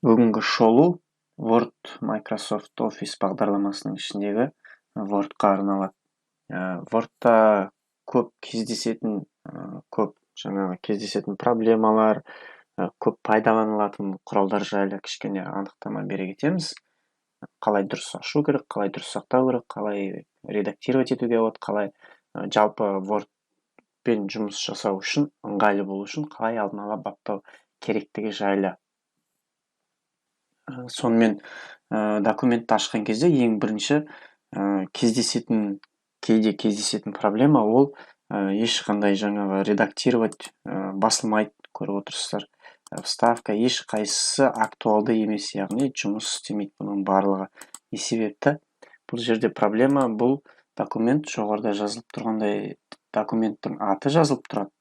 Бүгінгі шолу Word Microsoft Office бағдарламасының ішіндегі Wordқа арналады. Wordта көп кездесетін проблемалар, көп пайдаланылатын құралдар жайлы кішкене анықтама бере кетеміз. Қалай дұрыс ашу керек, қалай дұрыс сақтау керек, қалай редактировать етуге болады, қалай жалпы Wordпен жұмыс жасау үшін, ыңғайлы болу үшін қалай алдын ала баптау керектігі жайлы. Сонымен документті ашқан кезде ең бірінші кейде кездесетін проблема ол ешқандай жаңағы редактировать басылмайды, көріп отырсыздар. Вставка ешқайсысы актуалды емес, яғни жұмыс істемейді бұның барлығы. Не себепті? Бұл жерде проблема, бұл документ жоғарыда жазылып тұрғандай документтің аты жазылып тұрады.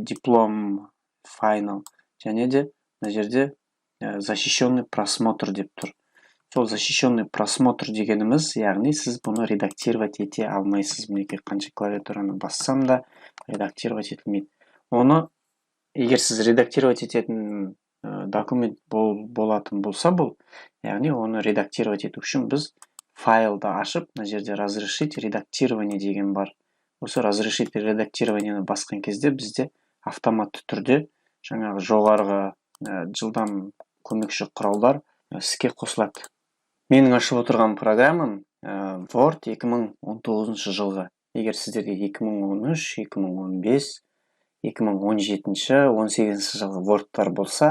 Диплом, final, және де мына жерде защищенный просмотр деп тұр. Сол защищенный просмотр дегеніміз, яғни сіз бұны редактировать ете алмайсыз. Мінекей қанша клавиатураны бассам да редактировать етілмейді. Оны егер сіз редактировать ететін документ болатын болса, бұл, яғни оны редактировать ету үшін біз файлды ашып, мына жерде разрешить редактирование деген бар. Осы разрешить редактированияны басқан кезде бізде автоматты түрде жаңағы жоғарғы жылдам көмекші құралдар іске қосылады. Менің ашып отырған программам Word 2019 жылғы. Егер сіздерге 2013, 2015, 2017, 18 жылғы Wordтар болса,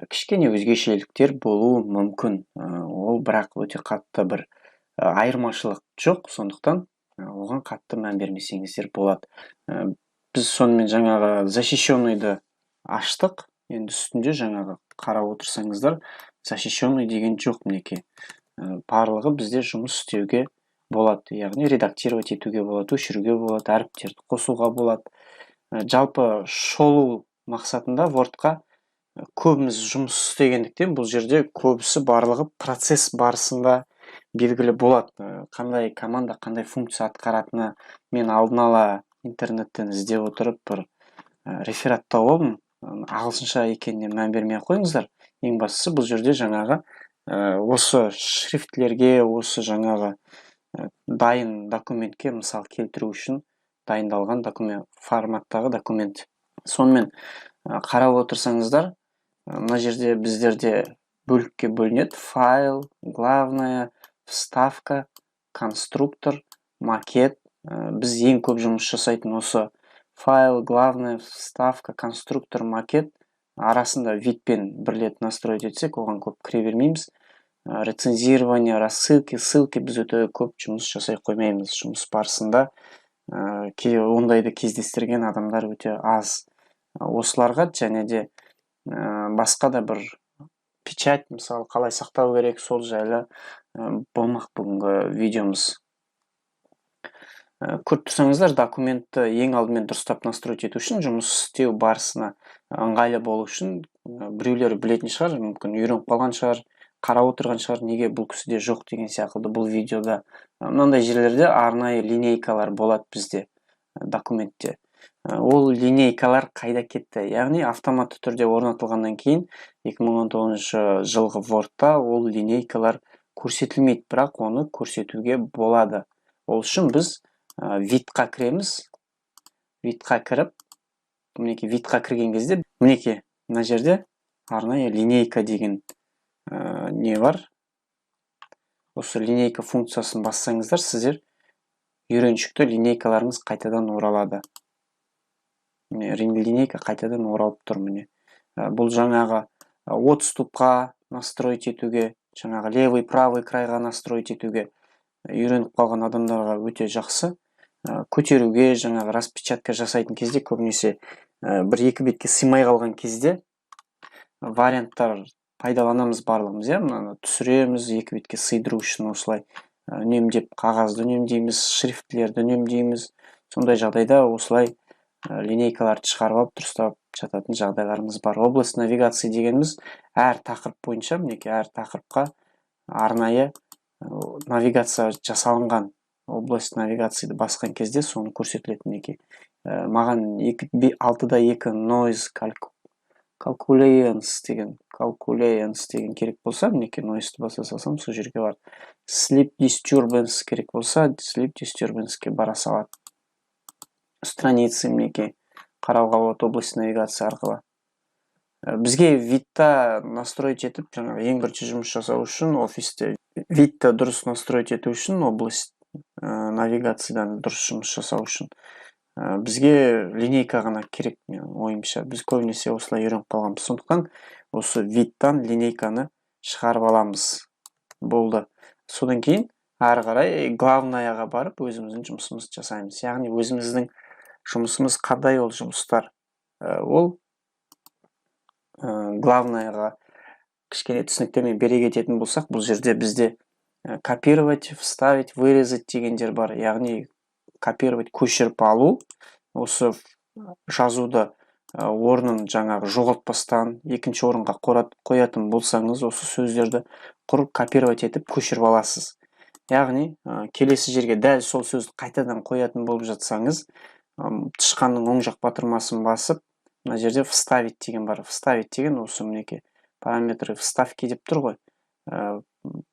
кішкене өзгешеліктер болуы мүмкін. Ол бірақ өте қатты бір айырмашылық жоқ, сондықтан оған қатты мән бермесеңіздер болады. Біз сонымен жаңағы защищенныйды аштық. Енді үстінде жаңағы қарап отырсаңыздар, защищенный деген жоқ, мінекей. Барлығы бізде жұмыс істеуге болады, яғни редактировать етуге болады, өшіруге болады, әріптерді қосуға болады. Жалпы шолу мақсатында Wordқа көбіміз жұмыс істегендіктен бұл жерде көбісі барлығы процесс барысында белгілі болады. Қандай команда, қандай функция атқаратыны мен алдын ала интернеттен іздеп отырып бір реферат тауып, ағылшынша екеніне мән бермей қойыңыздар. Ең бастысы бұл жерде жаңағы осы шрифтлерге, осы жаңағы дайын документке мысал келтіру үшін дайындалған форматтағы документ. Сонымен қарап отырсаңыздар, мына жерде біздерде бөлікке бөлінеді: файл, главная, вставка, конструктор, макет. Біз ең көп жұмыс жасайтын осы файл, главная, вставка, конструктор, макет арасында видпен бірлет настроить етсек, оған көп кіре бермейміз. Рецензирование, рассылки, ссылки біз өте көп жұмыс жасай қоймаймыз. Жұмыс барысында ондайды кездестірген адамдар өте аз. Осыларға және де басқа да бір печать, мысалы, қалай сақтау керек, сол жайлы болмақ бүгінгі видеомыз. Көріп тұрсаңыздар, документті ең алдымен дұрыстап настроить ету үшін, жұмыс істеу барысына ыңғайлы болу үшін біреулер білетін шығар, мүмкін үйреніп қалған шығар, қарап отырған шығар, неге бұл кісіде жоқ деген сияқты. Бұл видеода мынандай жерлерде арнайы линейкалар болады бізде документте. Ол линейкалар қайда кетті? Яғни автоматты түрде орнатылғаннан кейін 2019 жылғы Wordта ол линейкалар көрсетілмейді, бірақ оны көрсетуге болады. Ол үшін біз видқа кіреміз. Видқа кіріп, мінекей видқа кірген кезде, мінекей мына жерде арнайы линейка деген не бар. Осы линейка функциясын бассаңыздар, сіздер үйреншікті линейкаларыңыз қайтадан оралады. Линейка қайтадан оралып тұр, міне. Бұл жаңағы отступқа настроить етуге, жаңағы левый, правый крайға настроить етуге үйреніп қалған адамдарға өте жақсы. Көтеруге, жаңағы распечатка жасайтын кезде, көбінесе бір-екі бетке сыймай қалған кезде варианттар пайдаланамыз барлығымыз, мынаны түсіреміз, екі бетке сыйдыру үшін осылай үнемдеп, қағазды үнемдейміз, шрифтлерді үнемдейміз. Сондай жағдайда осылай линейкаларды шығарып алып дұрыстап жататын жағдайларымыз бар. Область навигации дегеніміз әр тақырып бойынша, мінекей әр тақырыпқа арнайы навигация жасалынған. Область навигацияды басқан кезде соны көрсетіледі, мінекей. Маған 6-да 2 noise calculations деген керек болса, мінекей noise'ты баса салсам, сол жерге барады. Sleep disturbance керек болса, sleep disturbance'ке бара салады. Страницы мінекей қарауға болады область навигация арқылы. Бізге видта настроить етіп, жаңағы ең бірінші жұмыс жасау үшін офисте видта дұрыс настроить ету үшін область навигациядан дұрыс жұмыс жасау үшін бізге линейка ғана керек, менің ойымша. Біз көбінесе осылай үйреніп қалғанбыз. Сондықтан осы видтан линейканы шығарып аламыз. Болды. Содан кейін ары қарай главнаяға барып өзіміздің жұмысымызды жасаймыз. Яғни өзіміздің жұмысымыз қандай ол жұмыстар? Ол главнаяға кішкене түсініктеме бере кететін болсақ, бұл жерде бізде копировать, вставить, вырезать дегендер бар. Яғни копировать, көшіріп алу, осы жазуды орнын жаңағы жоғалтпастан екінші орынға қоятын болсаңыз, осы сөздерді құр копировать етіп көшіріп аласыз. Яғни келесі жерге дәл сол сөзді қайтадан қоятын болып жатсаңыз, тышқанның оң жақ батырмасын басып, мына жерде вставить деген бар. Вставить деген осы мінекей параметры вставки деп тұр ғой.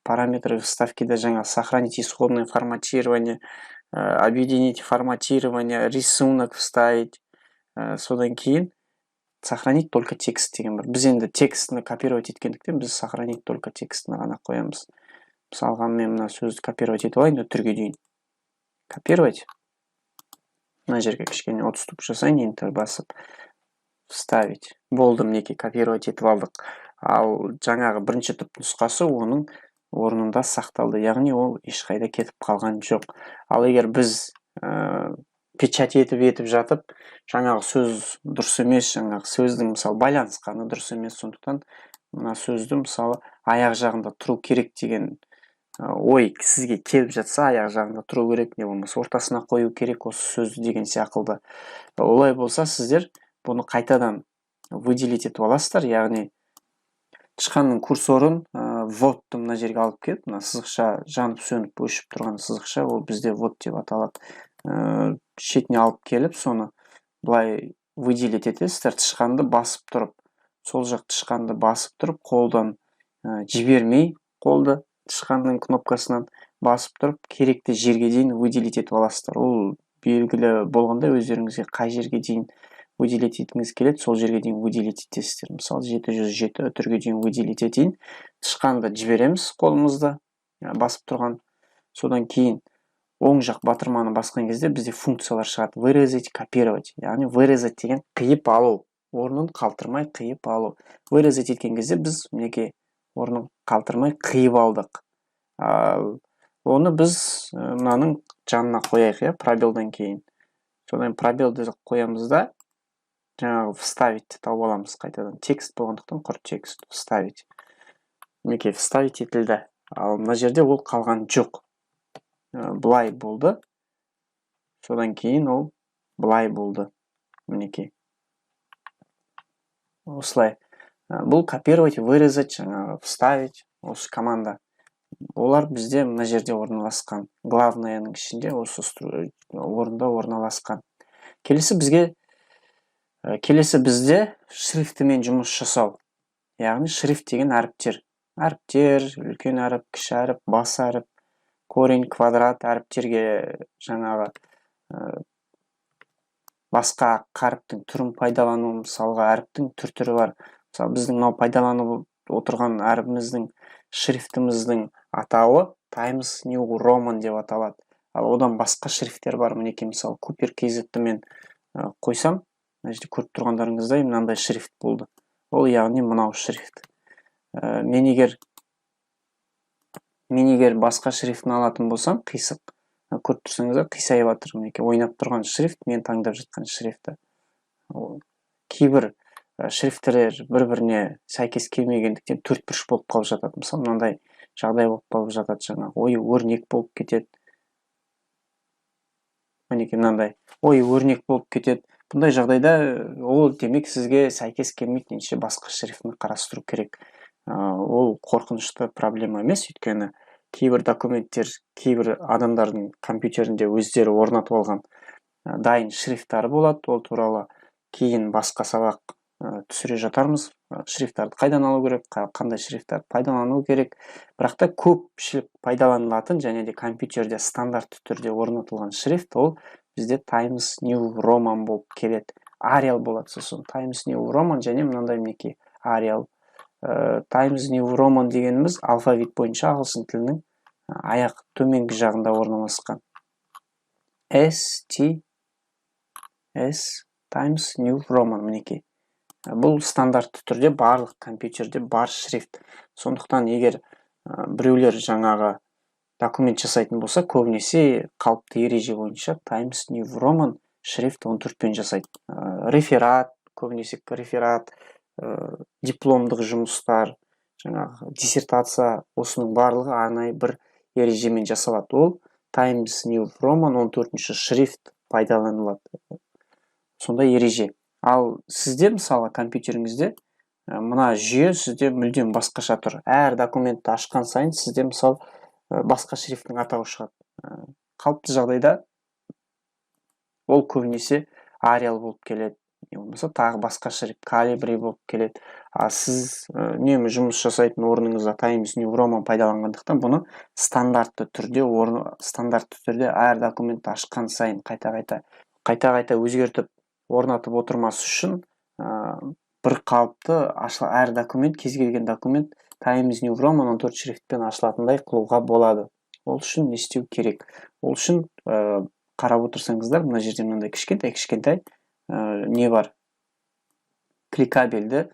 Параметры вставкида жаңа сохранить исходное форматирование, объединить форматирование, рисунок вставить, содан кейін сохранить только текст деген бар. Біз енді текстіні копировать еткендіктен біз сохранить только текстіні ғана қоямыз. Мысалға мен мына сөзді копировать етіп алайын, түрге дейін. Копировать. Мына жерге кішкене отступ жасайын, enter басып. Вставить. Болды, мінекей копировать етіп алдық. Ал жаңағы бірінші түп нұсқасы оның орнында сақталды. Яғни ол ешқайда кетіп қалған жоқ. Ал егер біз печать етіп жатып, жаңағы сөз дұрыс емес, жаңағы сөздің мысалы байланысқаны дұрыс емес, сондықтан мына сөзді мысалы аяқ жағында тұру керек деген ой сізге келіп жатса, аяқ жағында тұру керек, не болмаса ортасына қою керек осы сөзді деген сияқты. Олай болса сіздер бұны қайтадан выделить етіп аласыздар, яғни тышқанның курсорын вводты мына жерге алып келіп, мына сызықша жанып сөніп өшіп тұрған сызықша, ол бізде ввод деп аталады. Шетіне алып келіп, соны былай выделить етесіздер, тышқанды басып тұрып, сол жақ тышқанды басып тұрып, қолдан жібермей, қолды тышқанның кнопкасынан басып тұрып, керекті жерге дейін выделить етіп аласыздар. Ол белгілі болғанда өздеріңізге қай жерге дейін выделить еткіңіз келеді, сол жерге дейін выделить етесіздер. Мысалы 707 түрге дейін выделить етейін. Тышқанды жібереміз қолымызды басып тұрған. Содан кейін оң жақ батырманы басқан кезде бізде функциялар шығады. Вырезать, копировать. Яғни вырезать деген қиып алу. Орнын қалтырмай қиып алу. Вырезать еткен кезде біз мінекей орнын қалтырмай қиып алдық. Оны біз мынаның жанына қояйық, пробелдан кейін. Содан пробелді қоямыз да, жаңағы вставить тауып аламыз қайтадан. Текст болғандықтан құр текст вставить. Мінекей вставить етілді. Ал мына жерде ол қалған жоқ. Былай болды. Содан кейін ол былай болды. Мінекей. Осылай. Бұл копировать, вырезать, жаңағы вставить, осы команда. Олар бізде мына жерде орналасқан. Главнаяның ішінде осы орында орналасқан. Келесі бізде шрифтімен жұмыс жасау. Яғни шрифт деген әріптер. Әріптер, үлкен әріп, кіші әріп, бас әріп, корень, квадрат әріптерге жаңағы басқа қаріптің түрін пайдалану, мысалға әріптің түр-түрі бар. Мысалы біздің мынау пайдаланып отырған әрібіміздің шрифтіміздің атауы Times New Roman деп аталады. Ал одан басқа шрифттер бар. Мінекей мысалы Cooper KZ-ті мен қойсам, мына жерде көріп тұрғандарыңыздай мынандай шрифт болды. Ол яғни мынау шрифт. Мен егер басқа шрифтін алатын болсам, қисық. Көріп тұрсаңыздар, қисайып жатыр. Мінекей ойнап тұрған шрифт, мен таңдап жатқан шрифті. Кейбір шрифттер бір-біріне сәйкес келмегендіктен төртбұрыш болып қалып жатады. Мысалы, мынандай жағдай болып қалып жатады, жаңағы ой өрнек болып кетеді. Мінекей мынандай ой өрнек болып кетеді. Бұндай жағдайда ол демек сізге сәйкес келмейді, немесе басқа шрифтіні қарастыру керек. Ол қорқынышты проблема емес, өйткені кейбір документтер, кейбір адамдардың компьютерінде өздері орнатып алған дайын шрифттары болады. Ол туралы кейін басқа сабақ түсіре жатармыз. Шрифттарды қайдан алу керек, қандай шрифттарды пайдалану керек. Бірақ та көпшілік пайдаланылатын және де компьютерде стандартты түрде орнатылған шрифт ол бізде Times New Roman болып келеді. Arial болады сосын Times New Roman және мынандай мінекей Arial. Times New Roman дегеніміз алфавит бойынша ағылшын тілінің аяқ төменгі жағында орналасқан. S Times New Roman мінекей. Бұл стандартты түрде барлық компьютерде бар шрифт. Сондықтан егер біреулер жаңағы документ жасайтын болса, көбінесе қалыпты ереже бойынша Times New Roman шрифт 14-пен жасайды. Реферат, көбінесе реферат, дипломдық жұмыстар, жаңағы диссертация, осының барлығы арнайы бір ережемен жасалады. Ол Times New Roman 14-ші шрифт пайдаланылады. Сондай ереже. Ал сізде мысалы компьютеріңізде мына жүйе сізде мүлдем басқаша тұр. Әр документті ашқан сайын сізде мысалы басқа шрифттің атауы шығады. Қалыпты жағдайда ол көбінесе Arial болып келеді. Болмаса тағы басқа шрифт Calibri болып келеді. Сіз үнемі жұмыс жасайтын орныңызда Times New Roman пайдаланғандықтан бұны стандартты түрде әр документті ашқан сайын қайта өзгертіп орнатып отырмас үшін бір қалыпты әр документ, кез келген документ Times New Roman 14 шрифтпен ашылатындай қылуға болады. Ол үшін не істеу керек? Ол үшін қарап отырсаңыздар, мына жерде мынандай кішкентай не бар? Кликабельді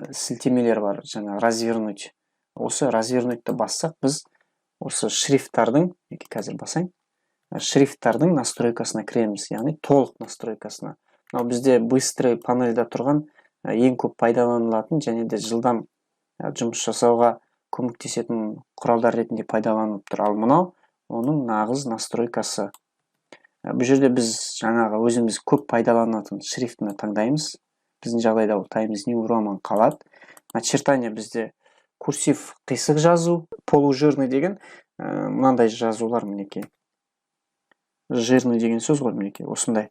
сілтемелер бар, жаңа развернуть. Осы развернутьті бассақ, біз осы шрифттардың, қазір басайын, шрифттардың настройкасына кіреміз, яғни толық настройкасына. Бізде быстрый панельда тұрған ең көп пайдаланылатын және де жылдам жұмыс жасауға көмектесетін құралдар ретінде пайдаланылып тұр. Ал мынау оның нағыз настройкасы. Бұл жерде біз жаңағы өзіміз көп пайдаланатын шрифтіні таңдаймыз. Біздің жағдайда ол Times New Roman қалады. Начертание бізде курсив қисық жазу, полужирный деген мынандай жазулар мінекей. Жирный деген сөз ғой мінекей, осындай.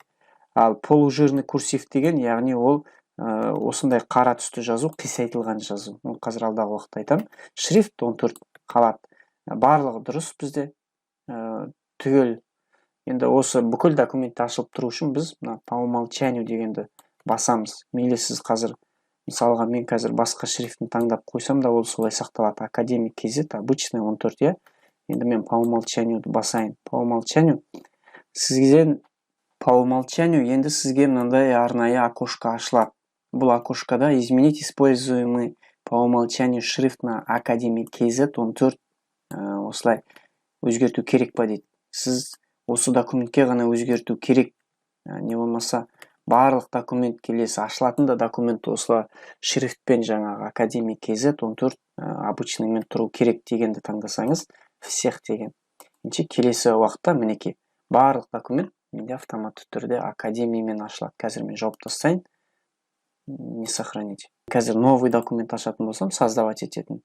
Ал полужирный курсив деген, яғни ол осындай қара түсті жазу, қисайтылған жазу. Ол қазір алдағы уақытта айтамын. Шрифт 14 қалады. Барлығы дұрыс бізде. Түгел. Енді осы бүкіл документті ашылып тұру үшін біз по умолчанию дегенді басамыз. Мейлі сіз қазір, мысалға мен қазір басқа шрифтін таңдап қойсам да ол солай сақталады. Академик KZ, обычный 14, Енді мен по умолчанию басайын. По умолчанию енді сізге мынандай арнайы окошко ашылады. Бұл окошкада изменить используемый по умолчанию шрифт на Академик KZ 14 осылай өзгерту керек па дейді. Сіз осы документке ғана өзгерту керек. Не болмаса барлық документ келесі ашылатын да документ осылай шрифтпен жаңағы Академик KZ 14 обычныймен тұру керек дегенді таңдасаңыз, всех деген. Келесі уақытта мінекей барлық документ менде автоматты түрде Академиямен ашылады. Қазір мен жауып тастайын. Не сохранить. Қазір новый документ ашатын болсам, создавать ететін.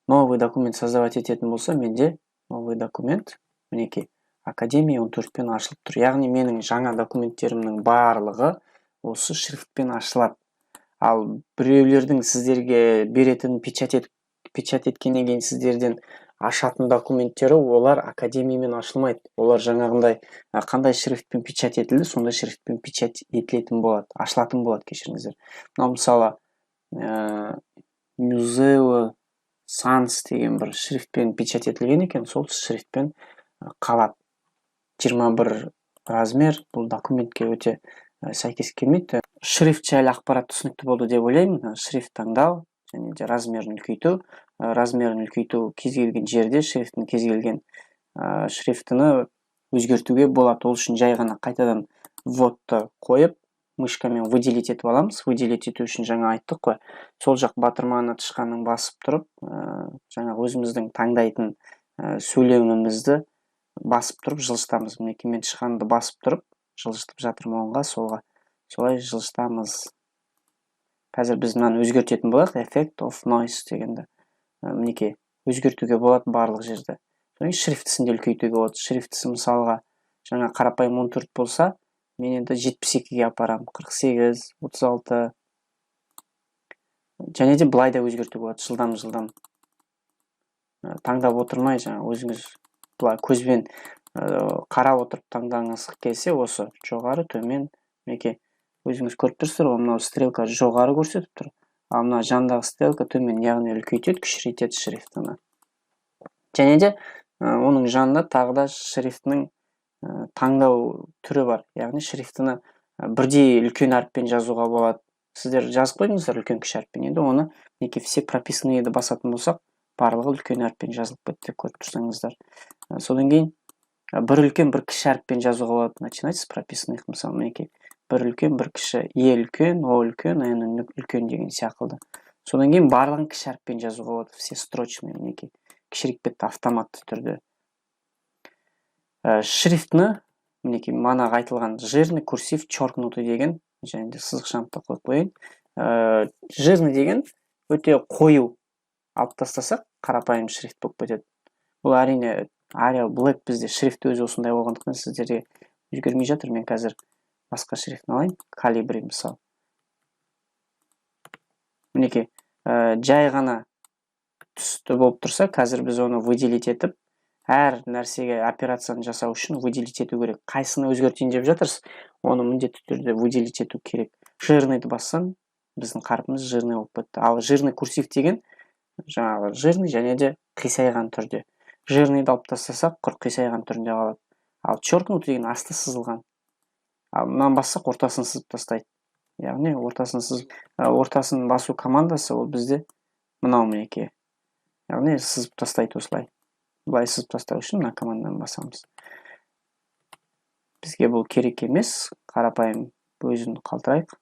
Новый документ создавать ететін болса, менде новый документ мінекей Академия 14-пен ашылып тұр. Яғни менің жаңа документтерімнің барлығы осы шрифтпен ашылады. Ал біреулердің сіздерге беретін печать еткеннен кейін сіздерден ашатын документтері олар Академиямен ашылмайды. Олар жаңағындай қандай шрифтпен печать етілді, сондай шрифтпен печать етілетін болады, ашылатын болады, кешіріңіздер. Мынау мысалы Museo Sans деген бір шрифтпен печать етілген екен, сол шрифтпен қалады. 21 размер, бұл документке өте сәйкес келмейді. Шрифт жайлы ақпарат түсінікті болды деп ойлаймын. Шрифт таңдау және де размерін үлкейту. Размерін үлкейту кез келген жерде шрифтін кез келген шрифтіні өзгертуге болады. Ол үшін жай ғана қайтадан вводты қойып, мышкамен выделить етіп аламыз. Выделить ету үшін жаңа айттық қой. Сол жақ батырманы тышқанын басып тұрып, жаңа өзіміздің таңдайтын сөйлемімізді басып тұрып жылжытамыз. Мінекей мен тышқанды басып тұрып, жылжытып жатырмын оңға, солға. Солай жылжытамыз. Қазір біз мынаны өзгертетін болайық. Effect of noise дегенді. Мінекей өзгертуге болады барлық жерде. Шрифтісін де үлкейтуге болады. Шрифтісі мысалға жаңа қарапайым 14 болса, мен енді 72-ге апарам, 48, 36. Және де былай да өзгертуге болады, жылдам таңдап отырмай, жаңа өзіңіз былай көзбен қарап отырып таңдағыңыз келсе, осы жоғары, төмен, мінекей өзіңіз көріп тұрсыздар ғой, мынау стрелка жоғары көрсетіп тұр, ал мына жандағы стрелка төмен, яғни үлкейтеді, кішірейтеді шрифтіні. Және де оның жанында тағы да шрифтінің таңдау түрі бар, яғни шрифтіні бірдей үлкен әріппен жазуға болады. Сіздер жазып қойдыңыздар үлкен кіші әріппен, енді оны неке все прописанныйды басатын болсақ, барлығы үлкен әріппен жазылып кетті, көріп тұрсаңыздар. Содан кейін бір үлкен бір кіші әріппен жазуға болады. Начинать с прописанных, мысалы мінекей бір үлкен бір кіші, е үлкен, о үлкен, н үлкен деген сияқты. Содан кейін барлығын кіші әріппен жазуға болады, все строчные, мінекей кішірейіп кетті автоматты түрде. Шрифтіні мінекей манағы айтылған жирный, курсив, черкнутый деген, және де сызықшамды қойып қояйын. Жирный деген өте қою алып тастасақ, қарапайым шрифт болып кетеді. Бұл әрине Arial Black бізде шрифт өзі осындай болғандықтан сіздерге өзгермей жатыр. Мен қазір басқа шрифтін алайын, Calibri мысалы. Мінекей жай ғана түсті болып тұрса, қазір біз оны выделить етіп, әр нәрсеге операцияны жасау үшін выделить ету керек. Қайсыны өзгертейін деп жатырсыз, оны міндетті түрде выделить ету керек. Жирныйды бассан, біздің қарпымыз жирный болып кетті. Ал жирный курсив деген жаңағы жирный және де қисайған түрде. Жирныйды алып тастасақ, құр қисайған түрінде қалады. Ал черкнутый деген асты сызылған. Ал мынаны бассақ, ортасын сызып тастайды. Яғни ортасын басу командасы ол бізде мынау мінекей. Яғни сызып тастайды осылай. Бұлай сызып тастау үшін мына команданы басамыз. Бізге бұл керек емес, қарапайым өзін қалдырайық.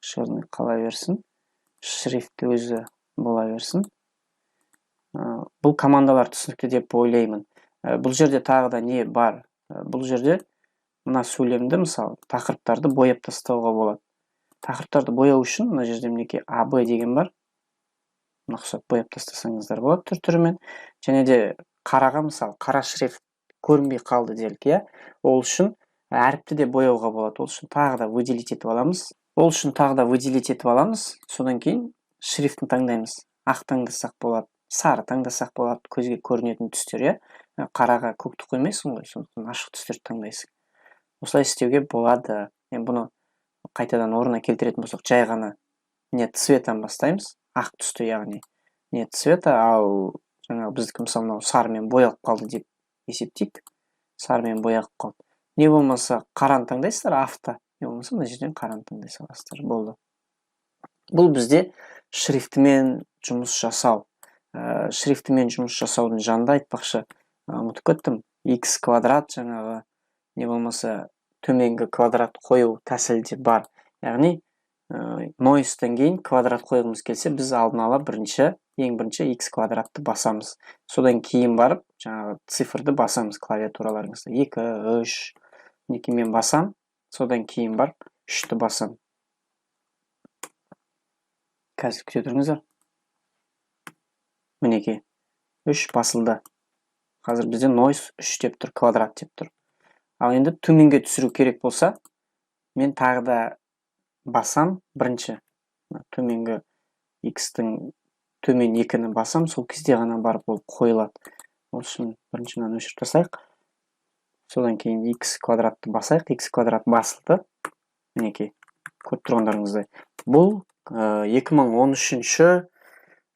Жирный қала берсін, шрифті өзі бола берсін. Бұл командалар түсінікті деп ойлаймын. Бұл жерде тағы да не бар? Бұл жерде мына сөйлемді, мысалы, тақырыптарды бояп тастауға болады. Тақырыптарды бояу үшін мына жерде мінекей AB деген бар. Нақсат бояп тастасаңыздар болады түр-түрімен. Және де қараға, мысалы, қара шрифт көрінбей қалды делік, иә? Ол үшін әріпті де бояуға болады. Ол үшін тағы да выделить етіп аламыз. Содан кейін шрифтін таңдаймыз. Ақ таңдасақ болады, сары таңдасақ болады, көзге көрінетін түстер, иә? Қараға көкті қоймайсың ғой, сондықтан ашық түстерді таңдайсың. Осылай істеуге болады. Бұны қайтадан орнына келтіретін болсақ, жай ғана нет цветан бастаймыз. Ақ түсті, яғни нет цвета, ал жаңағы біздікі мысалы сарымен боялып қалды деп есептейік. Сарымен боялып қалды. Не болмаса қараны таңдайсыздар, авто. Не болмаса мына жерден қараны таңдай саласыздар. Болды. Бұл бізде шрифтімен жұмыс жасау. Шрифтімен жұмыс жасаудың жанында айтпақшы, ұмытып кеттім. X квадрат жаңағы не болмаса төменгі квадрат қою тәсілі бар. Яғни noise-тен кейін квадрат қойғымыз келсе, біз алдын ала ең бірінші x квадратты басамыз. Содан кейін барып, жаңағы цифрды басамыз клавиатураларыңызда. 2, 3, неке мен басам, содан кейін барып 3-ті басам. Қазір күте тұрыңыздар. Мінекей 3 басылды. Қазір бізде noise 3 деп тұр, квадрат деп тұр. Ал енді төменге түсіру керек болса, мен тағы да басам бірінші. Төменгі x-тің төмен 2-ні басам, сол кезде ғана барып ол қойылады. Ол үшін бірінші мынаны өшіріп тастайық. Содан кейін x квадратты басайық. X квадрат басылды. Мінекей, көріп тұрғандарыңыздай. Бұл 2013-ші,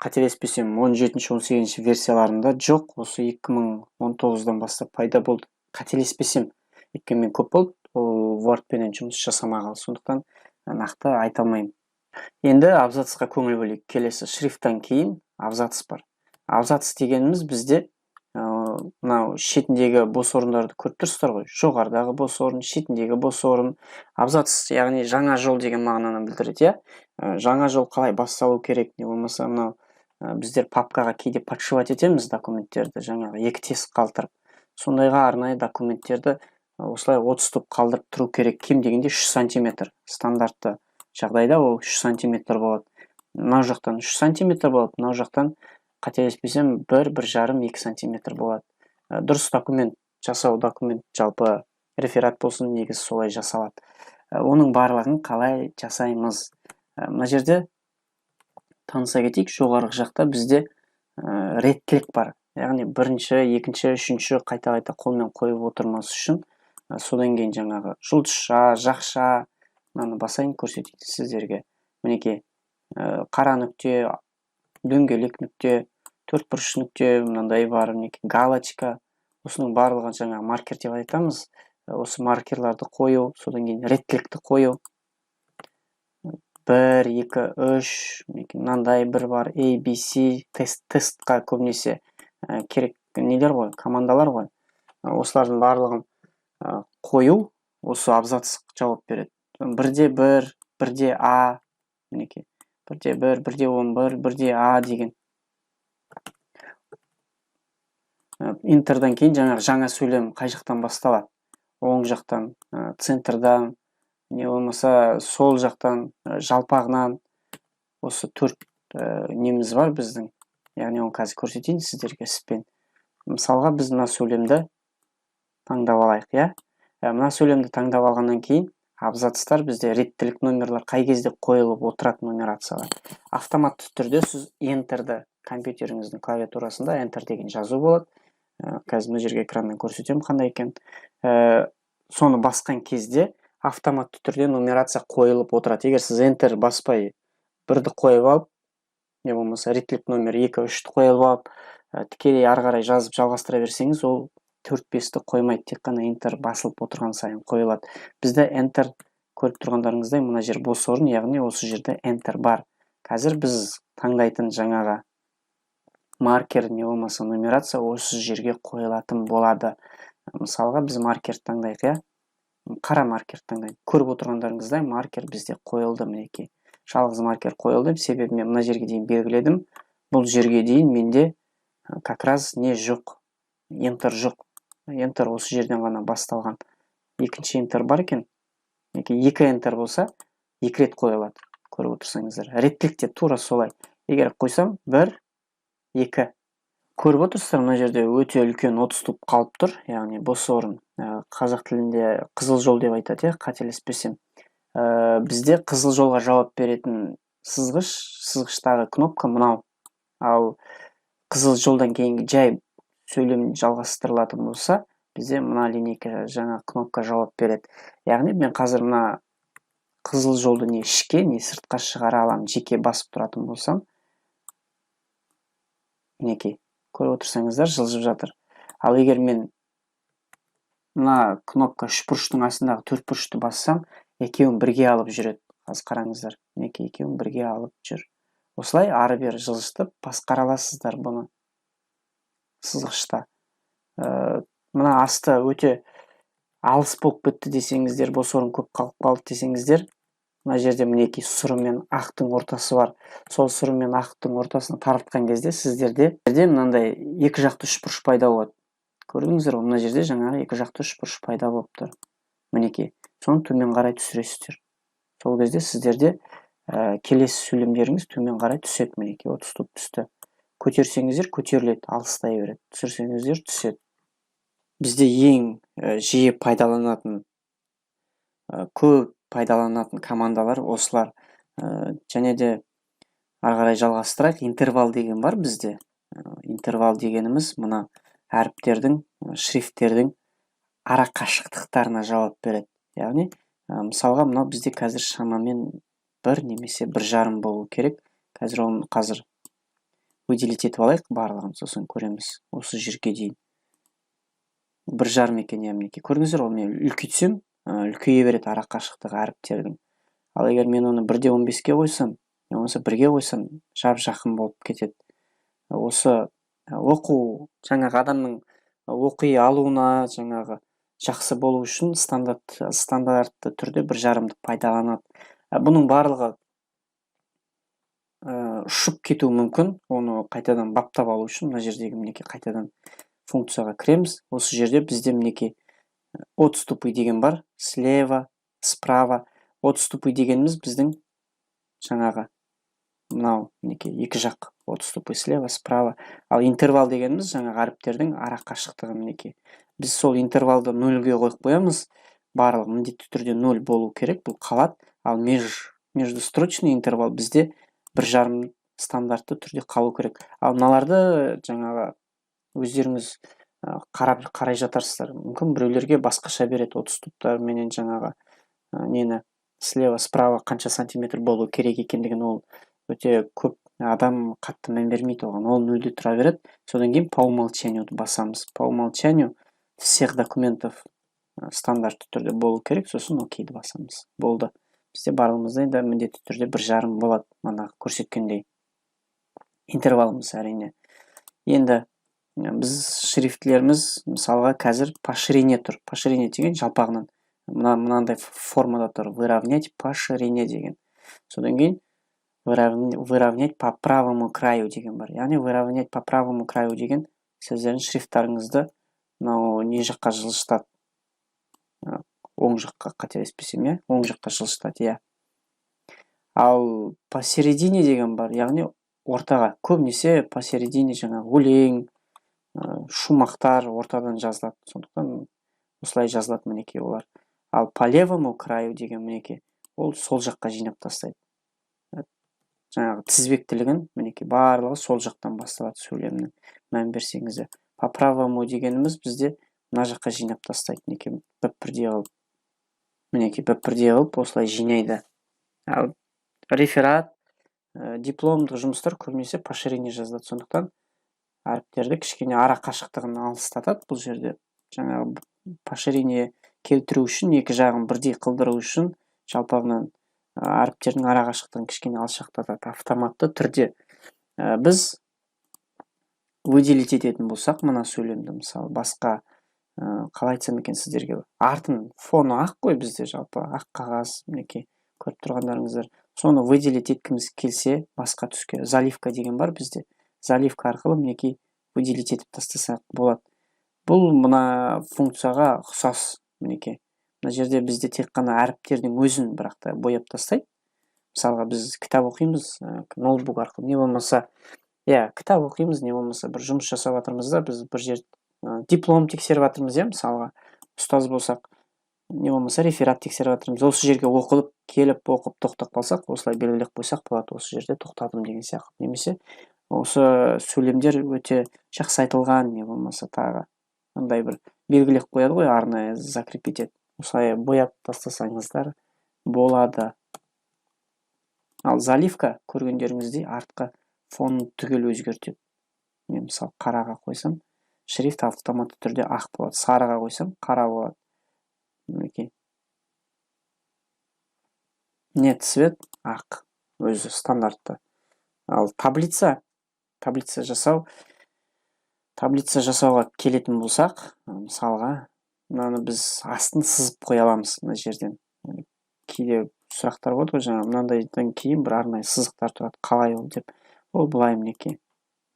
қателеспесем 17-18 версияларында жоқ. Осы 2019-дан бастап пайда болды. Қателеспесем, өйткені мен көп болды, ол Word-пенен жұмыс жасамағалы, сондықтан нақты айта алмаймын. Енді абзацқа көңіл бөлейік. Келесі шрифттан кейін абзац бар. Абзац дегеніміз бізде мынау шетіндегі бос орындарды көріп тұрсыздар ғой. Жоғарыдағы бос орын, шетіндегі бос орын. Абзац, яғни жаңа жол деген мағынаны білдіреді, иә? Жаңа жол қалай басталу керек, не болмаса мынау біздер папкаға кейде подшивать етеміз документтерді, жаңағы екі тесік қалдырып. Сондайға арнайы документтерді осылай 30 топ қалдырып тұру керек. Кем дегенде 3 сантиметр. Стандартты жағдайда ол 3 сантиметр болады. Мынау жақтан 3 сантиметр болады, мынау жақтан қателеспесем 1-1,5-2 сантиметр болады. Дұрыс документ жасау, документ жалпы реферат болсын, негізі солай жасалады. Оның барлығын қалай жасаймыз? Мына жерде таныса кетейік. Жоғарғы жақта бізде реттілік бар. Яғни бірінші, екінші, үшінші қайта-қайта қолмен қойып отырмас үшін, содан кейін жаңағы жұлдызша, жақша, мынаны басайын көрсетейін сіздерге. Мінекей, қара нүкте, дөңгелек нүкте, төртбұрыш нүкте, мынандай бар, мінекей галочка. Осының барлығын жаңа маркер деп айтамыз. Осы маркерларды қою, содан кейін реттілікті қою. 1, 2, 3, мынандай бір бар, A, B, C, тестқа көбінесе керек нелер ғой, командалар ғой. Осылардың барлығын қою, осы абзац жауап береді. 1-1, 1-А, мінекей 1-1, 1-11, 1-А деген. Интердан кейін жаңа сөйлем қай жақтан басталады? Оң жақтан, центрдан, не болмаса сол жақтан, жалпағынан. Осы 4 неміз бар біздің. Яғни оны қазір көрсетейін сіздерге іспен. Мысалға біз мына сөйлемді таңдап алайық, иә? Мына сөйлемді таңдап алғаннан кейін абзацтар бізде реттілік номерлар қай кезде қойылып отырады нумерацияға. Автоматты түрде сіз Enterді компьютеріңіздің клавиатурасында Enter деген жазу болады. Қазір мына жерге экраннан көрсетемін қандай екен. Соны басқан кезде автоматты түрде нумерация қойылып отырады. Егер сіз Enter баспай 1-ді қойып алып, не болмаса реттілік номер 2, 3-ті қойып алып, тікелей ары қарай жазып жалғастыра берсеңіз, ол 4-5-ті қоймайды, тек қана Enter басылып отырған сайын қойылады. Бізде Enter көріп тұрғандарыңыздай мына жер бос орын, яғни осы жерде Enter бар. Қазір біз таңдайтын жаңаға маркер, не болмаса нумерация осы жерге қойылатын болады. Мысалға біз маркер таңдайық, иә? Қара маркер таңдайық. Көріп отырғандарыңыздай маркер бізде қойылды, мінекей. Жалғыз маркер қойылды, себебі мен мына жерге дейін белгіледім. Бұл жерге дейін менде как раз не жоқ, Enter жоқ. Enter осы жерден ғана басталған. Екінші Enter бар екен. 2 Enter болса, 2 рет қойылады. Көріп отырсаңыздар. Реттілікте тура солай. Егер қойсам 1, 2. Көріп отырсыздар, мына жерде өте үлкен 30 туп қалып тұр. Яғни бос орын. Қазақ тілінде қызыл жол деп айтады, қателеспесем. Бізде қызыл жолға жауап беретін сызғыштағы кнопка мынау. Ал қызыл жолдан кейінгі жай сөйлем жалғастырылатын болса, бізде мына линейка жаңа кнопка жауап береді. Яғни мен қазір мына қызыл жолды не ішке, не сыртқа шығара аламын, жеке басып тұратын болсам. Мінекей, көріп отырсаңыздар, жылжып жатыр. Ал егер мен мына кнопка үшбұрыштың астындағы төртбұрышты бассам, екеуін бірге алып жүреді. Қазір қараңыздар, мінекей екеуін бірге алып жүр. Осылай ары бері жылжытып басқара аласыздар бұны сызғышта. Мына асты өте алыс болып кетті десеңіздер, бос орын көп қалып қалды десеңіздер, мына жерде мінекей сұры мен ақтың ортасы бар. Сол сұры мен ақтың ортасына таратқан кезде сіздерде мынандай екі жақты үшбұрыш пайда болады. Көрдіңіздер, мына жерде жаңағы екі жақты үшбұрыш пайда болып тұр. Мінекей, соны төмен қарай түсіресіздер. Сол кезде сіздерде келесі сөйлемдеріңіз төмен қарай түседі. Мінекей 30 туп түсті. Көтерсеңіздер көтеріледі, алыстай береді. Түсірсеңіздер түседі. Бізде ең жиі пайдаланатын, көп пайдаланатын командалар осылар. Және де ары қарай жалғастырайық. Интервал деген бар бізде. Интервал дегеніміз мына әріптердің, шрифттердің ара қашықтықтарына жауап береді. Яғни, мысалға мынау бізде қазір шамамен 1 немесе 1,5 болу керек. Қазір оны выделить етіп алайық барлығын, сосын көреміз осы жерге дейін. 1,5 екен, яғни. Көрдіңіздер, ол мен үлкейтсем, үлкейе береді ара қашықтығы әріптердің. Ал егер мен оны 1,15-ке қойсам, немесе 1-ге қойсам, жап-жақын болып кетеді. Осы оқу, жаңағы адамның оқи алуына, жаңағы жақсы болу үшін стандартты түрде 1,5-ды пайдаланады. Бұның барлығы ұшып кетуі мүмкін. Оны қайтадан баптап алу үшін мына жердегі мінекей қайтадан функцияға кіреміз. Осы жерде бізде мінекей отступы деген бар. Слева, справа. Отступы дегеніміз біздің жаңағы мынау мінекей екі жақ отступы слева, справа. Ал интервал дегеніміз жаңағы әріптердің ара қашықтығы мінекей. Біз сол интервалды 0-ге қойып қоямыз. Барлығы міндетті түрде 0 болу керек, бұл қалады. Ал междустрочный интервал бізде 1,5 стандартты түрде қалу керек. Ал мыналарды жаңағы өздеріңіз қарай жатарсыздар. Мүмкін біреулерге басқаша береді, отступтар менен жаңағы нені слева, справа қанша сантиметр болу керек екендігін ол өте көп адам қатты мән бермейді оған. Ол 0-де тұра береді. Содан кейін по умолчанию басамыз. По умолчанию всех документов стандартты түрде болу керек, сосын окейді басамыз. Болды. Бізде барлығымызда енді міндетті түрде 1,5 болады, мана көрсеткендей. Интервалымыз әрине. Енді біз шрифтлеріміз мысалға қазір по ширине тұр. По ширине деген жалпағынан. Мынандай формада тұр. Выровнять по ширине деген. Содан кейін выровнять по правому краю деген бар. Яғни выровнять по правому краю деген сіздердің шрифттарыңызды не жаққа жылжытады. Оң жаққа қателеспесем, оң жаққа жылжытады, Ал посередине деген бар. Яғни ортаға. Көбінесе посередине жаңағы өлең, шумақтар ортадан жазылады. Сондықтан осылай жазылады мінекей олар. Ал по левому краю деген мінекей ол сол жаққа жинап тастайды. Жаңағы тізбектілігін мінекей барлығы сол жақтан басталады сөйлемнің. Мән берсеңіздер. По правому дегеніміз бізде мына жаққа жинап тастайды. Мінекей бір-бірдей қылып осылай жинайды. Ал реферат, дипломдық жұмыстар көбінесе по ширине жазылады. Сондықтан әріптерді кішкене ара қашықтығын алыстатады бұл жерде. Жаңағы по ширине келтіру үшін, екі жағын бірдей қылдыру үшін жалпағынан әріптердің ара қашықтығын кішкене алшақтатады автоматты түрде. Біз выделить ететін болсақ, мына сөйлемді мысалы басқа қалай айтсам екен сіздерге, артын фоны ақ қой бізде, жалпы ақ қағаз, мінекей көріп тұрғандарыңыздар. Соны выделить еткіміз келсе басқа түске заливка деген бар бізде. Заливка арқылы мінекей выделить етіп тастасақ болады. Бұл мына функцияға ұқсас мінекей. Мына жерде бізде тек қана әріптердің өзін бірақ та бояп тастайды. Мысалға біз кітап оқимыз, ноутбук арқылы, не болмаса, кітап оқимыз, не болмаса бір жұмыс жасап жатырмыз да, біз бір жер диплом тексеріп жатырмыз, мысалға ұстаз болсақ, не болмаса реферат тексеріп жатырмыз. Осы жерге оқылып, келіп, оқып, тоқтап қалсақ, осылай белгілеп қойсақ болады, осы жерде тоқтадым деген сияқты. Немесе осы сөйлемдер өте жақсы айтылған, не болмаса тағы андай бір белгілеп қояды ғой, арнайы закрепить етіп. Осылай бояп тастасаңыздар болады. Ал заливка көргендеріңіздей артқа фонын түгел өзгертеді. Мен мысалы қараға қойсам, шрифт автоматты түрде ақ болады. Сарыға қойсам, қара болады. Мінекей. Нет цвет ақ. Өзі стандартты. Ал таблица жасауға келетін болсақ, мысалға, мынаны біз астын сызып қоя аламыз мына жерден. Кейде сұрақтар болады ғой, жаңа мынандайдан кейін бір арнайы сызықтар тұрады. Қалай ол деп. Ол былай мінекей.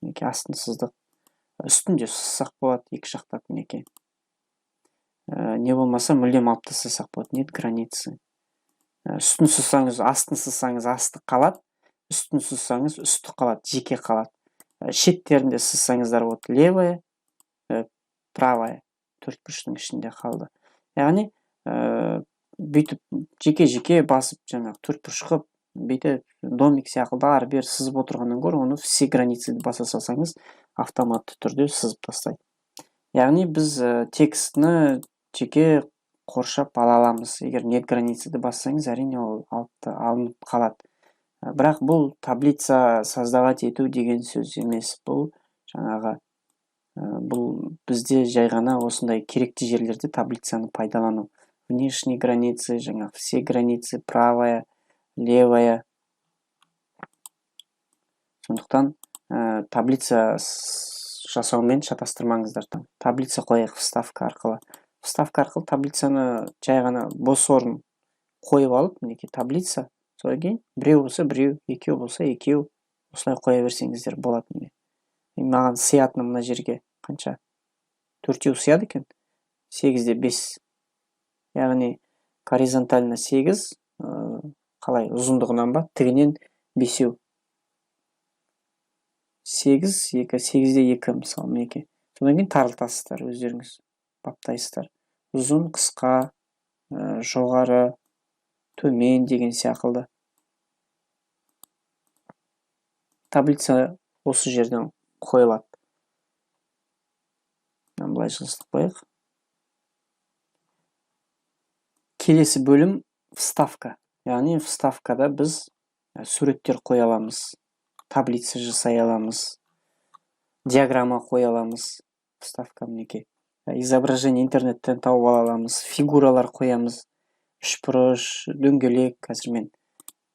Мінекей астын сыздық. Үстінде сызсақ болады, екі жақтап мінекей. Не болмаса мүлдем алып тастасақ болады. Нет границы. Үстін сызсаңыз, астын сызсаңыз асты қалады. Үстін сызсаңыз үсті қалады, жеке қалады. Шеттерінде сызсаңыздар болады. Левая, правая. Төртбұрыштың ішінде қалды. Яғни бүйтіп жеке-жеке басып жаңағы төртбұрыш қылып, бүйтіп домик сияқты ары-бері сызып отырғаннан гөрі, оны все границы баса салсаңыз, автоматты түрде сызып тастайды. Яғни біз текстіні жеке қоршап ала аламыз. Егер нет границы бассаңыз, әрине ол алынып қалады. Бірақ бұл таблица создавать ету деген сөз емес. Бұл жаңағы бұл бізде жай ғана осындай керекті жерлерде таблицаны пайдалану. Внешние границы, жаңағы все границы, правая, левая. Сондықтан таблица жасаумен шатастырмаңыздар. Таблица қояйық вставка арқылы. Вставка арқылы таблицаны жай ғана бос орын қойып алып, мінекей таблица, содан кейін біреу болса біреу, екеу болса екеу, осылай қоя берсеңіздер болады. Маған сиятыны мына жерге қанша? 4-еу сияды екен. 8-де 5. Яғни горизонтально 8, қалай ұзындығынан ба, тігінен 5-еу. 8, 2, 8-де 2 мысалы мінекей. Содан кейін тарылтасыздар өздеріңіз, баптайсыздар. Ұзын, қысқа, жоғары, төмен деген сияқты. Таблица осы жерден қойылады. Былай жазып қояйық. Келесі бөлім вставка. Яғни вставкада біз суреттер қоя аламыз, таблица жасай аламыз, диаграмма қоя аламыз. Вставка мінекей. Изображение интернеттен тауып ала аламыз, фигуралар қоямыз, үшбұрыш, дөңгелек. Қазір мен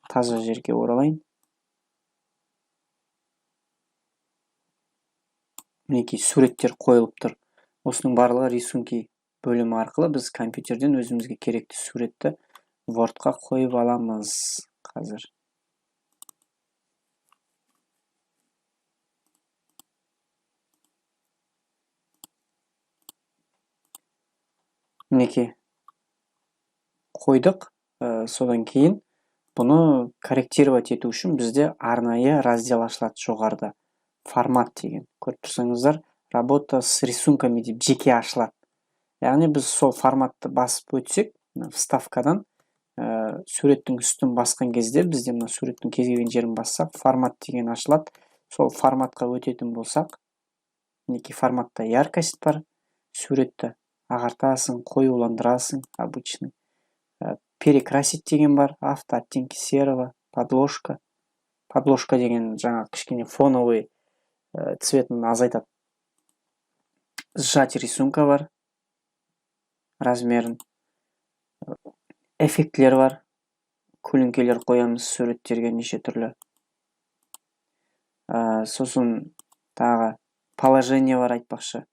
таза жерге оралайын. Мінекей суреттер қойылып тұр. Осының барлығы рисунки бөлімі арқылы біз компьютерден өзімізге керекті суретті Wordқа қойып аламыз қазір. Мінекей қойдық. Содан кейін бұны корректировать ету үшін бізде арнайы раздел ашылады жоғарыда. Формат деген. Көріп тұрсаңыздар, работа с рисунками деп жеке ашылады. Яғни біз сол форматты басып өтсек, вставкадан суреттің үстін басқан кезде, бізде мына суреттің кез келген жерін бассақ, формат деген ашылады. Сол форматқа өтетін болсақ, мінекей форматта яркость бар, суретті ағартасың, қоюландырасың, обычный. Перекрасить деген бар, авто оттенки серого, подложка. Подложка деген жаңа кішкене фоновый цветін азайтады. Сжать рисунка бар, размерін. Эффектлер бар, көлеңкелер қоямыз суреттерге неше түрлі. Сосын тағы положение бар айтпақшы.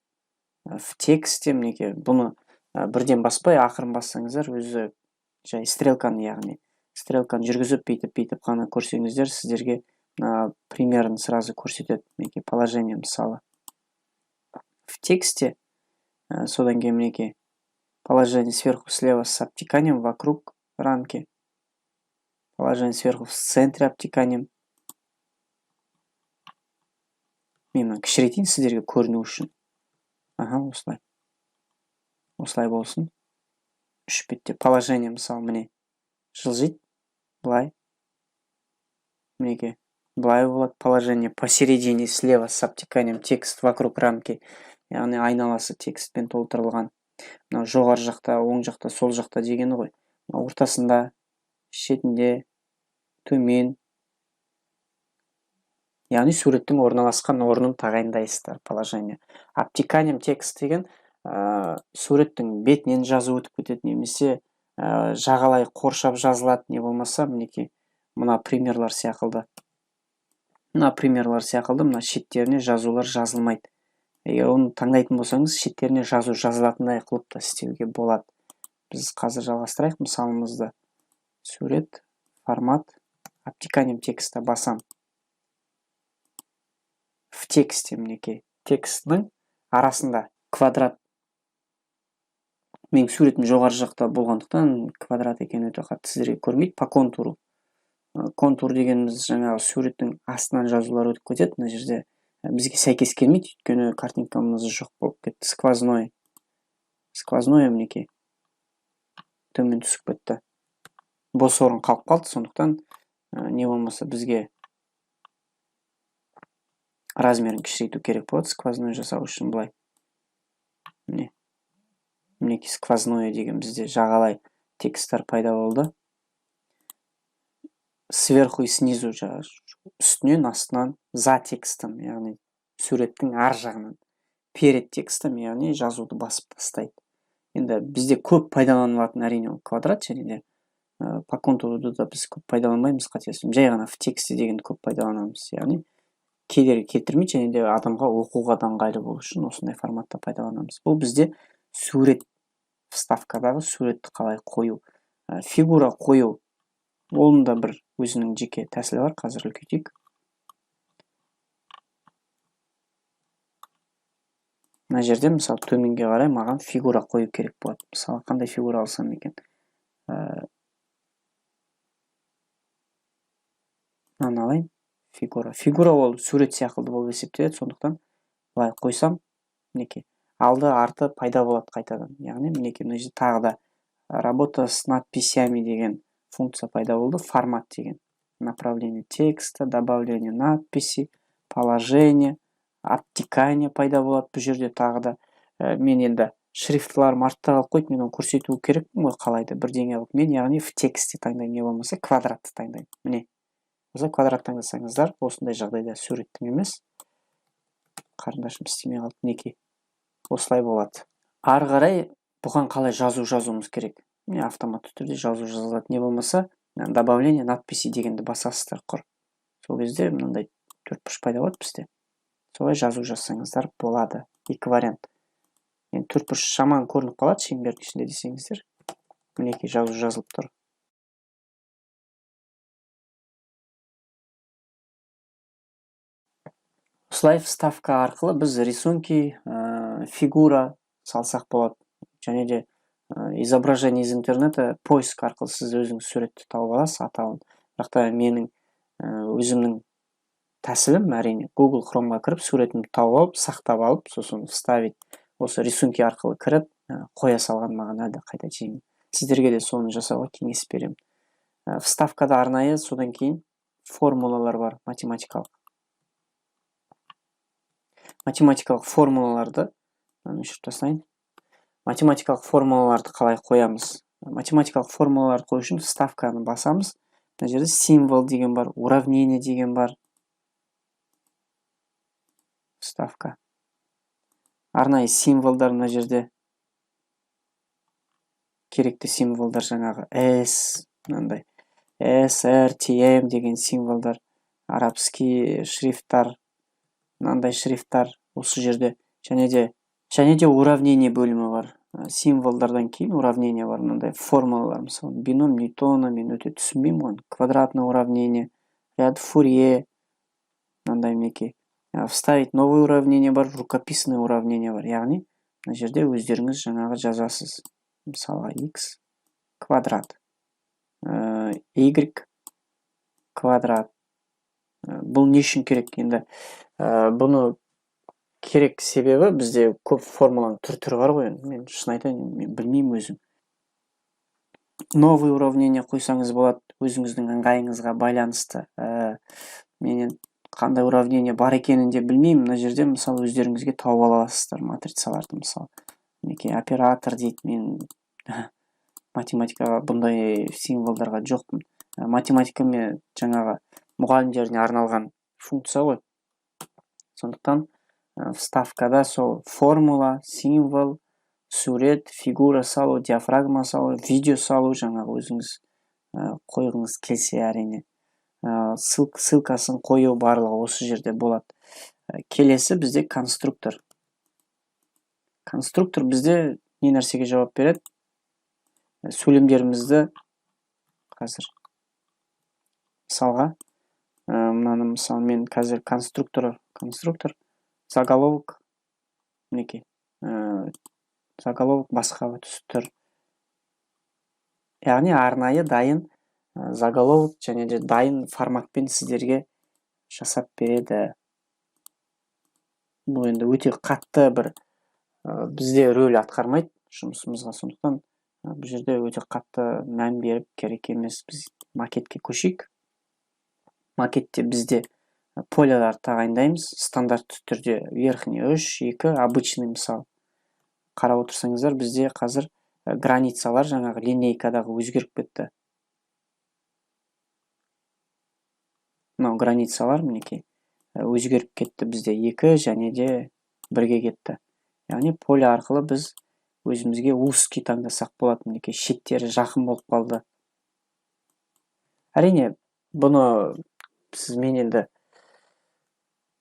В тексте мінекей бұны бірден баспай, ақырын бассаңыздар, өзі жай стрелканы, яғни стрелканы жүргізіп, бүйтіп қана көрсеңіздер, сіздерге примерін сразу көрсетеді. Мінекей положение мысалы. В тексте, содан кейін мінекей положение сверху слева с обтеканием вокруг рамки. Положение сверху в центре обтеканием. Мен кішірейтейін сіздерге көріну үшін. Осылай. Осылай болсын. Үш бетте положение мысалы міне жылжиды. Былай. Мінекей. Былай болады. Положение посередине слева с обтеканием текст вокруг рамки. Яғни айналасы текстпен толтырылған. Жоғары жақта, оң жақта, сол жақта дегені ғой. Ортасында, шетінде, төмен. Яғни суреттің орналасқан орнын тағайындайсыздар, положение. Обтеканием текст деген суреттің бетінен жазу өтіп кетеді, немесе жағалай қоршап жазылады, не болмаса, мінекей мына примерлар сияқты. Мына шеттеріне жазулар жазылмайды. Егер оны таңдайтын болсаңыз, шеттеріне жазу жазылатындай қылып та істеуге болады. Біз қазір жалғастырайық мысалымызды. Сурет, формат, обтеканием текстті басам. В тексте мінекей. Текстінің арасында квадрат. Менің суретім жоғары жақта болғандықтан квадрат екені өте қатты сіздерге көрмейді. По контуру. Контур дегеніміз жаңағы суреттің астынан жазулар өтіп кетеді. Мына жерде бізге сәйкес келмейді, өйткені картинкамыз жоқ болып кетті. Сквозной. Сквозной мінекей. Төмен түсіп кетті. Бос орын қалып қалды, сондықтан не болмаса бізге размерін кішірейту керек болады. Сквозной жасау үшін былай. Мінекей сквозной деген бізде жағалай тексттер пайда болды. Сверху и снизу үстінен, астынан, за текстом, яғни суреттің ар жағынан. Перед текстом, яғни жазуды басып тастайды. Енді бізде көп пайдаланылатын әрине квадрат, және де по контуруды да біз көп пайдаланбаймыз, қателеспесем. Жай ғана в тексте дегенді көп пайдаланамыз. Яғни кедергі келтірмейді, және де адамға оқуға ыңғайлы болу үшін осындай форматта пайдаланамыз. Бұл бізде сурет, вставкадағы суретті қалай қою, фигура қою. Оның да бір өзінің жеке тәсілі бар, қазір үлкейтейік. Мына жерде мысалы төменге қарай маған фигура қою керек болады. Мысалы қандай фигура алсам екен? Мынаны алайын. фигура ол сурет сияқты болып есептеледі, сондықтан былай қойсам мінекей алды арты пайда болады қайтадан. Яғни мінекей мына жерде тағы да работа с надписями деген функция пайда болды, формат деген, направление текста, добавление надписи, положение, обтекание пайда болады. Бұл жерде тағы да мен енді шрифтларым артта қалып қойды, мен оны көрсету керекпін ғой қалайда бірдеңе қылып. Мен яғни в тексте таңдаймын, не болмаса квадратты таңдаймын. Міне осы квадрат таңдасаңыздар осындай жағдайда суреттің емес, қарындашым істемей қалды, мінекей осылай болады. Ары қарай бұған қалай жазуымыз керек? Міне автоматты түрде жазылады, не болмаса добавление надписи дегенді басасыздар құр. Сол кезде мынандай төртбұрыш пайда болады бізде. Солай жазсаңыздар болады. Екі вариант. Енді төртбұрыш жаман көрініп қалады шеңбердің ішінде десеңіздер. Мінекей жазылып тұр. Осылай вставка арқылы біз рисунки, фигура салсақ болады. Және де изображение из интернета поиск арқылы сіз өзіңіз суретті тауып аласыз атауын. Бірақ та менің өзімнің тәсілім әрине Google Chrome'ға кіріп суретімді тауып алып, сақтап алып, сосын вставить осы рисунки арқылы кіріп қоя салған маған әлі қайта жеңіл. Сіздерге де соны жасауға кеңес беремін. Вставкада арнайы содан кейін формулалар бар, математикалық формулаларды өшіріп тастайын. Математикалық формулаларды қалай қоямыз? Математикалық формулаларды қою үшін вставканы басамыз. Мына жерде символ деген бар, уравнение деген бар. Вставка. Арнайы символдар мына жерде. Керекті символдар жаңағы S, мынандай S, R, T, M деген символдар, арабский шрифттар, мынандай шрифттар осы жерде. Және де уравнение бөлімі бар. Символдардан кейін уравнение бар, мынандай формулалар, мысалы бином Ньютона, мен өте түсінбеймін оны. Квадратное уравнение, ряд Фурье, мынандай мінекей. Вставить новое уравнение бар, рукописное уравнение бар. Яғни мына жерде өздеріңіз жаңағы жазасыз. Мысалы x квадрат, y квадрат. Бұл не үшін керек? Енді бұны керек себебі бізде көп формуланың түрі бар ғой. Мен шын айтайын, мен білмеймін өзім. Новый уравнение қойсаңыз болады, өзіңіздің ыңғайыңызға байланысты. Мен қандай уравнение бар екенін де білмеймін. Мына жерде мысалы өздеріңізге тауып аласыздар матрицаларды, мысалы. Мінекей оператор дейді, мен математикаға бұндай символдарға жоқпын. Математика мен жаңағы мұғалімдеріне арналған функция ғой. Сондықтан вставкада сол формула, символ, сурет, фигура салу, диафрагма салу, видео салу жаңағы өзіңіз қойғыңыз келсе әрине. Ссылкасын қою барлығы осы жерде болады. Келесі бізде конструктор. Конструктор бізде не нәрсеге жауап береді? Сөйлемдерімізді қазір мысалға, мынаны мысалы мен қазір конструктор, заголовок, мінекей, заголовок басқа түр. Яғни арнайы дайын заголовок және де дайын форматпен сіздерге жасап береді. Бұл енді өте қатты бір бізде рөл атқармайды жұмысымызға, сондықтан бұл жерде өте қатты мән беріп керек емес. Біз макетке көшейік. Макетте бізде полялар тағайындаймыз. Стандартты түрде верхний 3, 2, обычный мысалы. Қарап отырсаңыздар, бізде қазір границалар жаңағы линейкадағы өзгеріп кетті. Мынау границалар мінекей өзгеріп кетті, бізде 2 және де 1-ге кетті. Яғни поля арқылы біз өзімізге узкий таңдасақ болады, мінекей шеттері жақын болып қалды. Әрине, бұны сізмен енді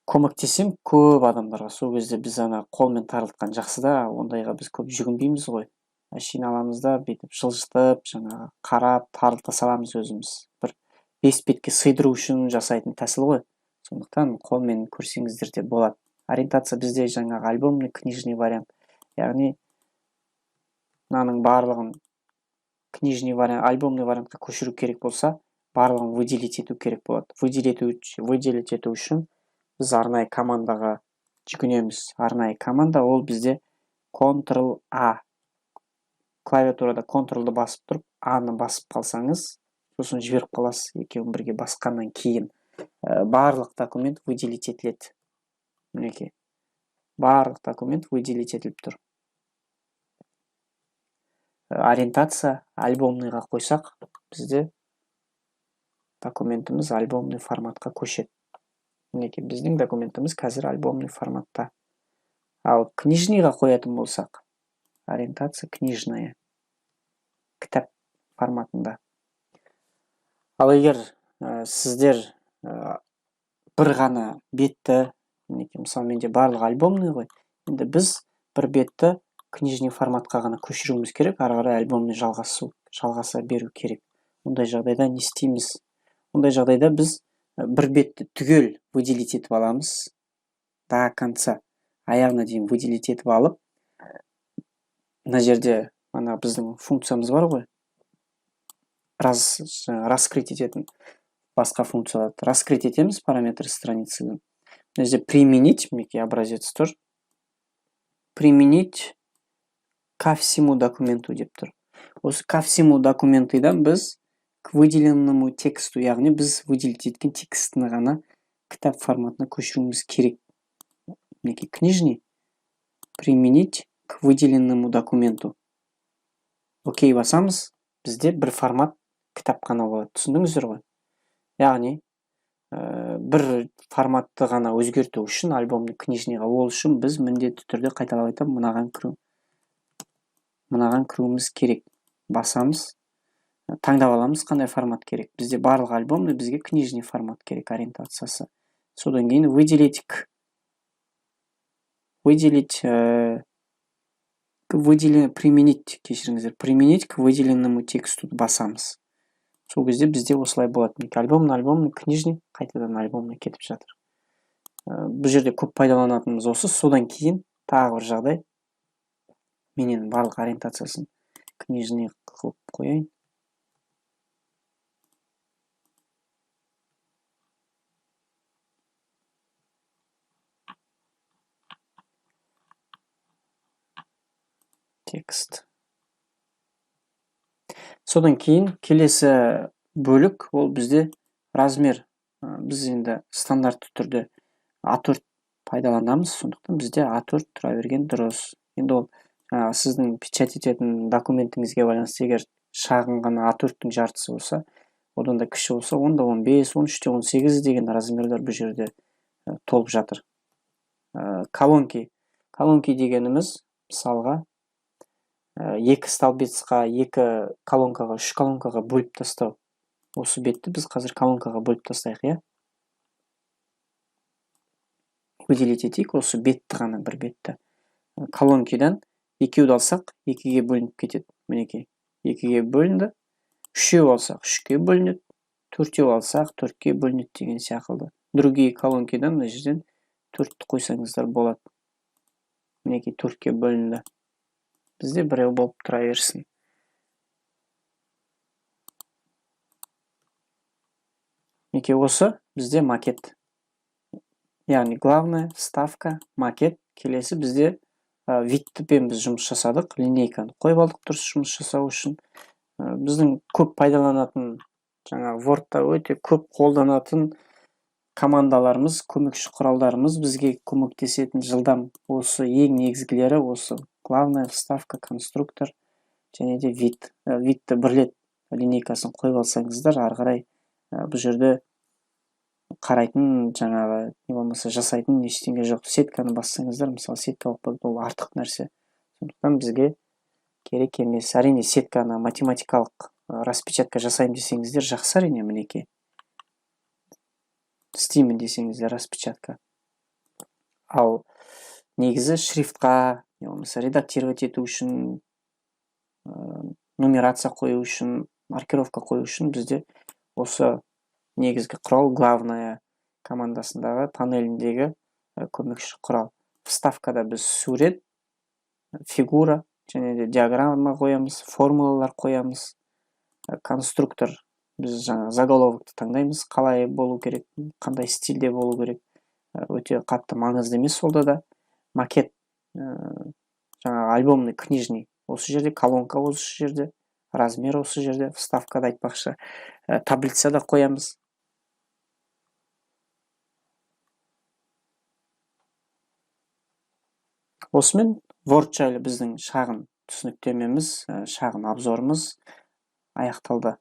көмектесем көп адамдарға. Сол кезде біз қолмен тарылтқан жақсы да, ондайға біз көп жүгінбейміз ғой. Әшейін аламыз да, бүйтіп жылжытып, жаңағы қарап, тарылта саламыз өзіміз. Бір 5 бетке сыйдыру үшін жасайтын тәсіл ғой. Сондықтан қолмен көрсеңіздер де болады. Ориентация бізде жаңағы альбомный, книжный вариант. Яғни мынаның барлығын книжный вариант, альбомный вариантқа көшіру керек болса, барлығын выделить ету керек болады. Выделить ету үшін біз арнайы командаға жүгінеміз. Арнайы команда ол бізде Ctrl-A. Клавиатурада Ctrl-ды басып тұрып, A-ны басып қалсаңыз, сосын жіберіп қаласыз. Екеуін бірге басқаннан кейін барлық документ выделить етіледі. Мінекей. Барлық документ выделить етіліп тұр. Ориентация альбомныйға қойсақ, бізде документіміз альбомный форматқа көшеді. Мінекей, біздің документіміз қазір альбомный форматта. Ал книжныйға қоятын болсақ, ориентация книжная, кітап форматында. Ал егер сіздер бір ғана бетті, мысалы менде барлық альбомный ғой, енді біз бір бетті книжный форматқа ғана көшіруіміз керек, ары қарай альбомный жалғаса беру керек. Ондай жағдайда не істейміз? Ондай жағдайда біз бір бетті түгел выделить етіп аламыз, до конца, аяғына дейін выделить етіп алып, мына жерде біздің функциямыз бар ғой, раскрыть ететін басқа функцияларды. Раскрыть етеміз параметры страницы. Мына жерде применить, мінекей образец тұр. Применить ко всему документу деп тұр. Осы ко всему документыдан біз к выделенному тексту, яғни біз выделить еткен текстіні ғана кітап форматына көшіруіміз керек. Мінекей книжный. Применить к выделенному документу. Окей басамыз, бізде бір формат кітап қана болады. Түсіндіңіздер ғой? Яғни, бір форматты ғана өзгерту үшін, альбомды книжныйға ол үшін біз міндетті түрде қайталап айтамын, мынаған кіруіміз керек. Басамыз, таңдап аламыз қандай формат керек. Бізде барлық альбомды, бізге книжный формат керек ориентациясы. Содан кейін применить к выделенному тексту басамыз. Сол кезде бізде осылай болады. Альбомный, книжный, қайтадан альбомный кетіп жатыр. Бұл жерде көп пайдаланатынымыз осы. Содан кейін тағы бір жағдай. Менен барлық ориентациясын книжный қылып қояйын. Текст. Содан кейін келесі бөлік, ол бізде размер. Біз енді стандартты түрде A4 пайдаланамыз, сондықтан бізде A4 тұра берген дұрыс. Енді ол сіздің печать ететін документіңізге байланысты, егер шағын ғана A4-тің жартысы болса, одан да кіші болса, 10-15, 13-18 деген размерлер бұл жерде толып жатыр. Колонки. Колонки дегеніміз, мысалға, екі столбецқа, екі колонкаға, үш колонкаға бөліп тастау. Осы бетті біз қазір колонкаға бөліп тастайық, иә? Выделить етейік, осы бетті ғана, бір бетті. Колонкадан екеуді алсақ, екіге бөлініп кетеді. Мінекей, екіге бөлінді. Үшеу алсақ, үшке бөлінеді. Төртеу алсақ, төртке бөлінеді деген сияқты. Другие колонкадан мына жерден төртті қойсаңыздар болады. Мінекей, төртке бөлінді. Бізде біреу болып тұра берсін. Мінекей, осы бізде макет. Яғни главная вставка, макет. Келесі бізде видтіпен біз жұмыс жасадық. Линейканы қойып алдық дұрыс жұмыс жасау үшін. Біздің көп пайдаланатын, жаңағы Word-та өте көп қолданатын командаларымыз, көмекші құралдарымыз бізге көмектесетін жылдам. Осы ең негізгілері осы главная вставка, конструктор және де вид. Видті бірлет линейкасын қойып алсаңыздар, ары қарай бұл жерде қарайтын, жаңағы не болмаса жасайтын ештеңе жоқ. Сетканы бассаңыздар, мысалы сетка болып ол артық нәрсе. Сондықтан бізге керек емес. Әрине сетканы математикалық распечатка жасаймын десеңіздер жақсы, әрине, мінекей. Істеймін десеңіздер распечатка. Ал негізі шрифтқа, не болмаса редактировать ету үшін, нумерация қою үшін, маркировка қою үшін бізде осы негізгі құрал главная командасындағы панеліндегі көмекші құрал. Вставкада біз сурет, фигура және де диаграмма қоямыз, формулалар қоямыз. Конструктор біз жаңа заголовокты таңдаймыз, қалай болу керек, қандай стильде болу керек, өте қатты маңызды емес. Олда да макет, жаңағы альбомный книжный осы жерде, колонка осы жерде, размер осы жерде, вставкада айтпақшы, таблица да қоямыз. Осымен Word жайлы біздің шағын түсініктемеміз, шағын обзорымыз аяқталды.